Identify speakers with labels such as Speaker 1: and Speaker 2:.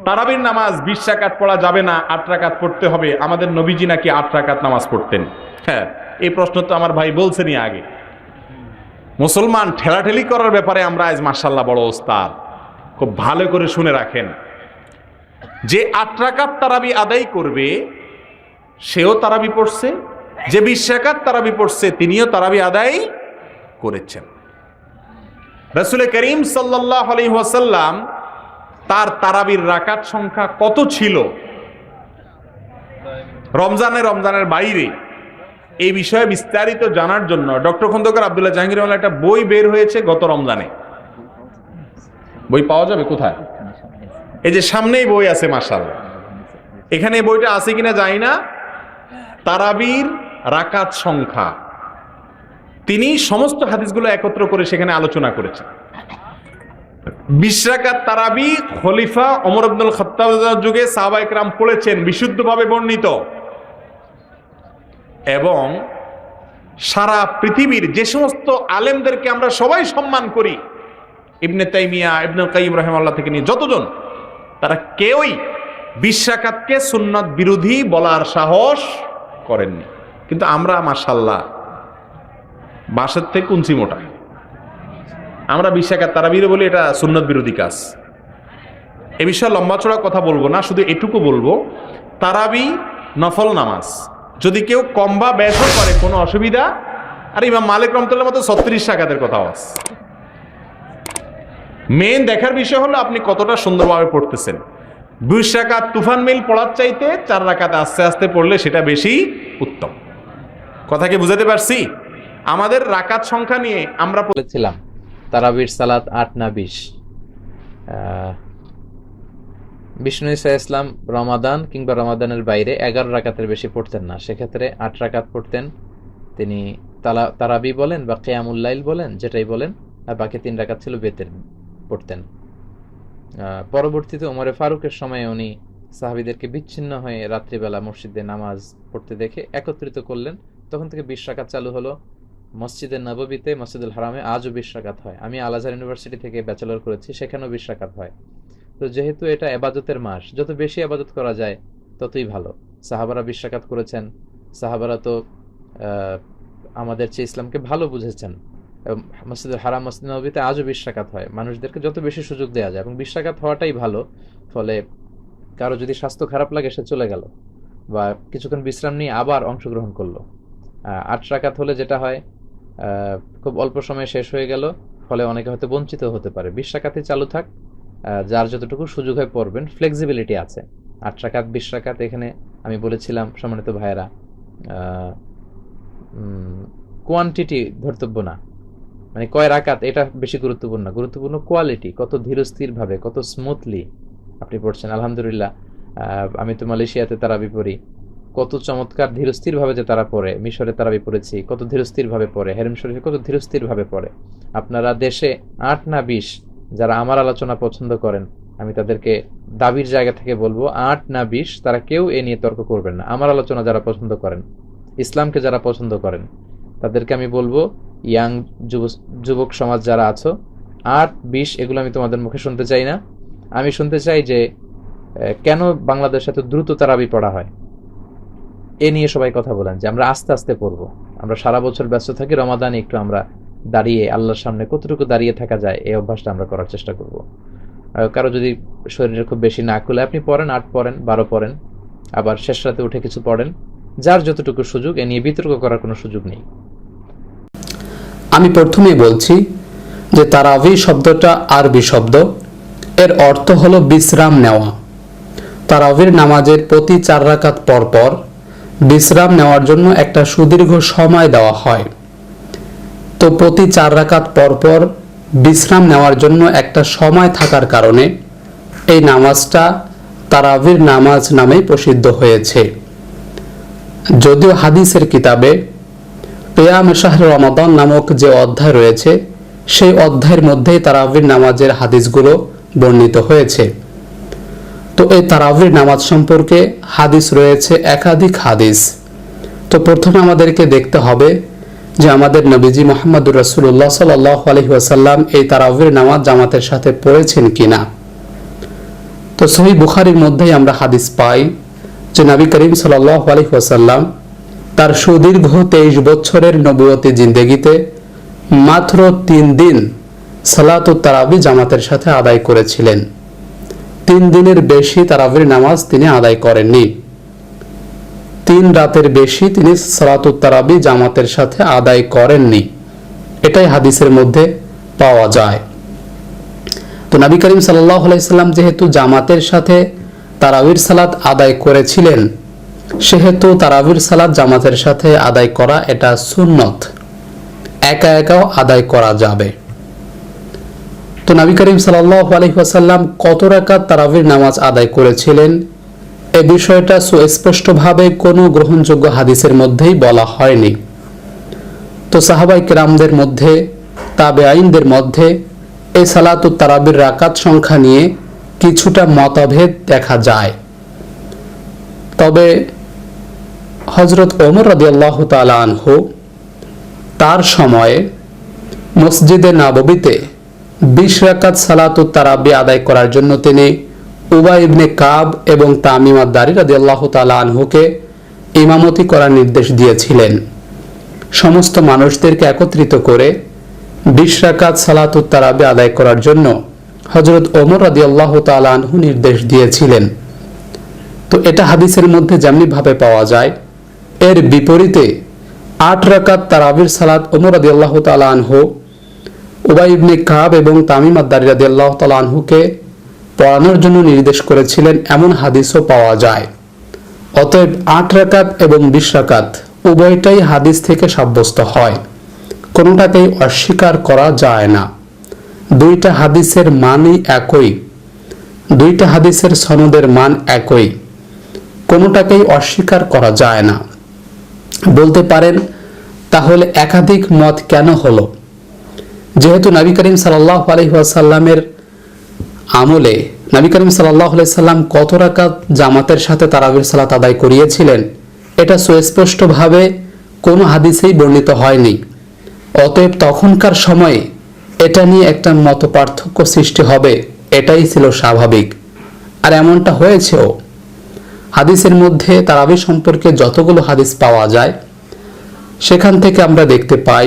Speaker 1: তারাবির নামাজ 20 রাকাত পড়া যাবে না, 8 রাকাত পড়তে হবে, আমাদের নবীজি নাকি 8 রাকাত নামাজ পড়তেন। হ্যাঁ, এই প্রশ্ন তো আমার ভাই বলছেনই আগে। মুসলমান ঠেলাঠেলি করার ব্যাপারে আমরা আজ মাশাআল্লাহ বড় ওস্তাদ। খুব ভালো করে শুনে রাখেন, যে 8 রাকাত তারাবি আদায় করবে সেও তারাবি পড়ছে, যে 20 রাকাত তারাবি পড়ছে তিনিও তারাবি আদায় করেছেন। রাসূল করিম সাল্লাল্লাহু আলাইহি ওয়াসাল্লাম তার তারাবির রাকাত সংখ্যা কত ছিল রমজানের বাইরে, এই বিষয়ে বিস্তারিত জানার জন্য ডক্টর খন্দকার আব্দুল্লাহ জাহাঙ্গীর একটা বই বের হয়েছে গত রমজানে। বই পাওয়া যাবে কোথায়? এই যে সামনেই বই আছে মাশাআল্লাহ। এখানে এই বইটা আছে কিনা জানি না। তারাবির রাকাত সংখ্যা তিনি সমস্ত হাদিসগুলো একত্র করে সেখানে আলোচনা করেছেন। 20 রাকাত তারাবি খলিফা ওমর ইবনুল খাত্তাবের যুগে সাহাবায়ে কেরাম পড়েছেন, বিশুদ্ধভাবে বর্ণিত। এবং সারা পৃথিবীর যে সমস্ত আলেমদেরকে আমরা সবাই সম্মান করি, ইবনে তাইমিয়া, ইবনুল কাইয়িম রাহিমাহুল্লাহ থেকে নিয়ে যতজন, তারা কেউই 20 রাকাতকে সুন্নাত বিরোধী বলার সাহস করেননি। কিন্তু আমরা মাশাআল্লাহ বাসের থেকে কুঞ্চি মোটা, আমরা 20 রাকাত তারাবির বলি এটা সুন্নাত বিরোধী কাজ। এ বিষয়ে লম্বা চড়া কথা বলবো না, শুধু এটুকু বলবো, তারাবি নফল নামাজ, যদি কেউ কম বা বেশও করে কোনো অসুবিধা। আর ইমাম মালিক রহমাতুল্লাহর মতো 36 রাকাতের কথাও আছে। মেন দেখার বিষয় হলো আপনি কতটা সুন্দরভাবে পড়তেছেন। 20 রাকাত তুফান মিল পড়ার চাইতে 4 রাকাত আস্তে আস্তে পড়লে সেটা বেশি উত্তম। কথা কি বুঝাতে পারছি? আমাদের রাকাত সংখ্যা নিয়ে আমরা
Speaker 2: বলেছিলাম তারাবির সালাত 8 না 20। বিষ্ণু ঈসা ইসলাম রমাদান কিংবা রমাদানের বাইরে 11 রাকাতের বেশি পড়তেন না, সেক্ষেত্রে 8 রাকাত পড়তেন তিনি। তারাবি বলেন বা কিয়ামুল লাইল বলেন, যেটাই বলেন, আর বাকি 3 রাকাত ছিল বেতের পড়তেন। পরবর্তীতে ওমরে ফারুকের সময়ে উনি সাহাবীদেরকে বিচ্ছিন্ন হয়ে রাত্রিবেলা মসজিদে নামাজ পড়তে দেখে একত্রিত করলেন, তখন থেকে 20 রাকাত চালু হলো। মসজিদে নববীতে, মসজিদুল হারামে আজও 20 রাকাত হয়। আমি আল আজহার ইউনিভার্সিটি থেকে ব্যাচেলর করেছি, সেখানেও 20 রাকাত হয়। তো যেহেতু এটা এবাদতের মাস, যত বেশি এবাদত করা যায় ততই ভালো। সাহাবারা 20 রাকাত করেছেন। সাহাবারা তো আমাদের চেয়ে ইসলামকে ভালো বুঝেছেন। মসজিদুল হারাম, মসজিদ নববীতে আজও 20 রাকাত হয়। মানুষদেরকে যত বেশি সুযোগ দেওয়া যায়, এবং 20 রাকাত হওয়াটাই ভালো। ফলে কারো যদি স্বাস্থ্য খারাপ লাগে সে চলে গেল, বা কিছুক্ষণ বিশ্রাম নিয়ে আবার অংশগ্রহণ করলো। 8 রাকাত হলে যেটা হয়, খুব অল্প সময়ে শেষ হয়ে গেল, ফলে অনেকে হয়তো বঞ্চিত হতে পারে। 20 রাকাতই চালু থাক, যার যতটুকু সুযোগ হয় পড়বেন, ফ্লেক্সিবিলিটি আছে। 8 রাকাত 20 রাকাত, এখানে আমি বলেছিলাম সম্মানিত ভাইয়েরা, কোয়ান্টিটি ধর্তব্য না, মানে কয় রাকাত এটা বেশি গুরুত্বপূর্ণ না, গুরুত্বপূর্ণ কোয়ালিটি, কত ধীরস্থির ভাবে, কত স্মুথলি আপনি পড়ছেন। আলহামদুলিল্লাহ, আমি তো মালয়েশিয়াতে তারাবি পড়ি, কত চমৎকার ধীরস্থির ভাবে যে তারা পড়ে। মিশরে তারাবি পড়েছি, কত ধীরস্থির ভাবে পড়ে। হেরেম শরীফে কত ধীরস্থির ভাবে পড়ে। আপনারা দেশে 8 না 20 যারা আমার আলোচনা পছন্দ করেন, আমি তাদেরকে দাবির জায়গা থেকে বলবো 8 না 20 তারা কেউ এ নিয়ে তর্ক করবেন না। আমার আলোচনা যারা পছন্দ করেন, ইসলামকে যারা পছন্দ করেন, তাদেরকে আমি বলবো, ইয়াং যুবক সমাজ যারা আছো, 8 20 এগুলো আমি তোমাদের মুখে শুনতে চাই না। আমি শুনতে চাই যে কেন বাংলাদেশে এত দ্রুত তারাবি পড়া হয়, এ নিয়ে সবাই কথা বলেন, যে আমরা আস্তে আস্তে পড়বো। আমরা সারা বছর ব্যস্ত থাকি, রমাদানে একটু আমরা দাঁড়িয়ে আল্লাহর সামনে কতটুকু দাঁড়িয়ে থাকা যায় এই অভ্যাসটা আমরা করার চেষ্টা করব। কারো যদি শরীরে খুব বেশি না খুলে, আপনি পড়েন, 8 পড়েন, 12 পড়েন, আবার শেষ রাতে উঠে কিছু পড়েন, যার যতটুকু সুযোগ। এ নিয়ে বিতর্ক করার কোনো সুযোগ নেই।
Speaker 3: আমি প্রথমেই বলছি যে তারাবি শব্দটা আরবি শব্দ, এর অর্থ হলো বিশ্রাম নেওয়া। তারাবির নামাজের প্রতি 4 রাকাত পর পর বিশ্রাম নেওয়ার জন্য একটা সুদীর্ঘ সময় দেওয়া হয়। তো প্রতি 4 রাকাত পর পর বিশ্রাম নেওয়ার জন্য একটা সময় থাকার কারণে এই নামাজটা তারাবির নামাজ নামে প্রসিদ্ধ হয়েছে। যদিও হাদিসের কিতাবে কিয়াম শাহর রমাদান নামক যে অধ্যায় রয়েছে, সেই অধ্যায়ের মধ্যেই তারাবির নামাজের হাদিসগুলো বর্ণিত হয়েছে। তো এই তারাবির নামাজ সম্পর্কে হাদিস রয়েছে, একাধিক হাদিস। তো প্রথমে আমাদেরকে দেখতে হবে যে আমাদের নবীজি মুহাম্মদুর রাসূলুল্লাহ সাল্লাল্লাহু আলাইহি ওয়াসাল্লাম এই তারাবির নামাজ জামাতের সাথে পড়েছেন কিনা। তো তো সহিহ বুখারীর মধ্যেই আমরা হাদিস পাই যে নবী করিম সাল্লাল্লাহু আলাইহি ওয়াসাল্লাম তার সুদীর্ঘ 23 বছরের নবুয়তি জিন্দেগিতে মাত্র 3 দিন সালাতুত তারাবি জামাতের সাথে আদায় করেছিলেন। 3 দিনের বেশি তারাবির নামাজ তিনি আদায় করেননি। 3 রাতের বেশি তিনি সালাতুত তারাবি জামাতের সাথে আদায় করেননি। এটাই হাদিসের মধ্যে পাওয়া যায়। তো নবী করিম সাল্লাল্লাহু আলাইহি সাল্লাম যেহেতু জামাতের সাথে তারাবির সালাত আদায় করেছিলেন, সেহেতু তারাবির সালাত জামাতের সাথে আদায় করা এটা সুন্নত, একা একাও আদায় করা যাবে। তো নবী করিম সাল্লাল্লাহু আলাইহি ওয়াসাল্লাম কত রাকাত তারাবির নামাজ আদায় করেছিলেন এই বিষয়টা সুস্পষ্টভাবে কোনো গ্রহণযোগ্য হাদিসের মধ্যেই বলা হয়নি। তো সাহাবায়ে কেরামদের মধ্যে, তাবেঈনদের মধ্যে এই সালাতুত তারাবির রাকাত সংখ্যা নিয়ে কিছুটা মতভেদ দেখা যায়। তবে হযরত ওমর রাদিয়াল্লাহু তাআলা আনহু তার সময়ে মসজিদে নববীতে 20 রাকাত সালাতুত তারাবি আদায় করার জন্য তিনি উবাই ইবনে কাব এবং তামিম আদ-দারি রাদিয়াল্লাহু তাআলা আনহুকে ইমামতি করার নির্দেশ দিয়েছিলেন। সমস্ত মানুষদেরকে একত্রিত করে 20 রাকাত সালাতুত তারাবি আদায় করার জন্য হযরত ওমর রাদিয়াল্লাহু তাআলা আনহু নির্দেশ দিয়েছিলেন। তো এটা হাদিসের মধ্যে যেমনি ভাবে পাওয়া যায়, এর বিপরীতে 8 রাকাত তারাবির সালাত ওমর রাদিয়াল্লাহু তাআলা আনহু উবাই ইবনে কাব এবং তামিম আদ-দারি রাদিয়াল্লাহু তাআলা আনহুকে পড়ানোর জন্য নির্দেশ করেছিলেন, এমন হাদিসও পাওয়া যায়। অতএব 8 রাকাত এবং 20 রাকাত উভয়টাই হাদিস থেকে সাব্যস্ত হয়, কোনোটাকেই অস্বীকার করা যায় না। দুইটা হাদিসের মানই একই, দুইটা হাদিসের সনদের মান একই, কোনোটাকেই অস্বীকার করা যায় না। বলতে পারেন তাহলে একাধিক মত কেন হলো? যেহেতু নবী করিম সাল্লাল্লাহু আলাইহি ওয়াসাল্লামের আমলে নবী করিম সাল্লাল্লাহু আলাইহি সাল্লাম কত রাকাত জামাতের সাথে তারাবির সালাত আদায় করিয়েছিলেন এটা সুস্পষ্টভাবে কোনো হাদিসেই বর্ণিত হয়নি। অতএব তখনকার সময়ে এটা নিয়ে একটা মত পার্থক্য সৃষ্টি হবে, এটাই ছিল স্বাভাবিক, আর এমনটা হয়েছেও। হাদিসের মধ্যে তারাবি সম্পর্কে যতগুলো হাদিস পাওয়া যায় সেখান থেকে আমরা দেখতে পাই